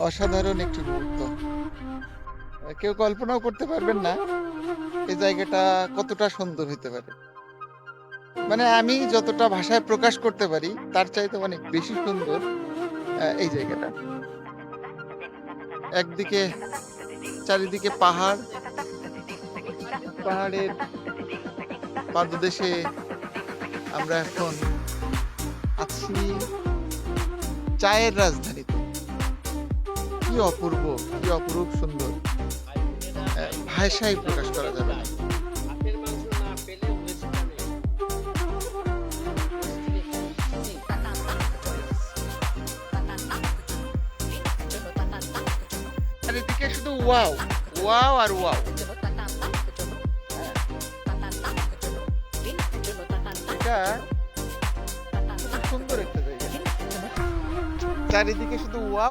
অসাধারণ একটি মুহূর্ত। কেউ কল্পনাও করতে পারবেন না এই জায়গাটা কতটা সুন্দর হইতে পারে। মানে আমি যতটা ভাষায় প্রকাশ করতে পারি তার চাইতে অনেক বেশি সুন্দর এই জায়গাটা। একদিকে চারিদিকে পাহাড়, পাহাড়ের পাদদেশে আমরা এখন আছি চায়ের রাজধানীতে। কি অপূর্ব, কি অপরূপ সুন্দর। ভাষায় প্রকাশ করা যাবে না। চারিদিকে শুধু ওয়াও, ওয়াও আর ওয়াও। এটা খুব সুন্দর একটা জায়গা। চারিদিকে শুধু ওয়াও।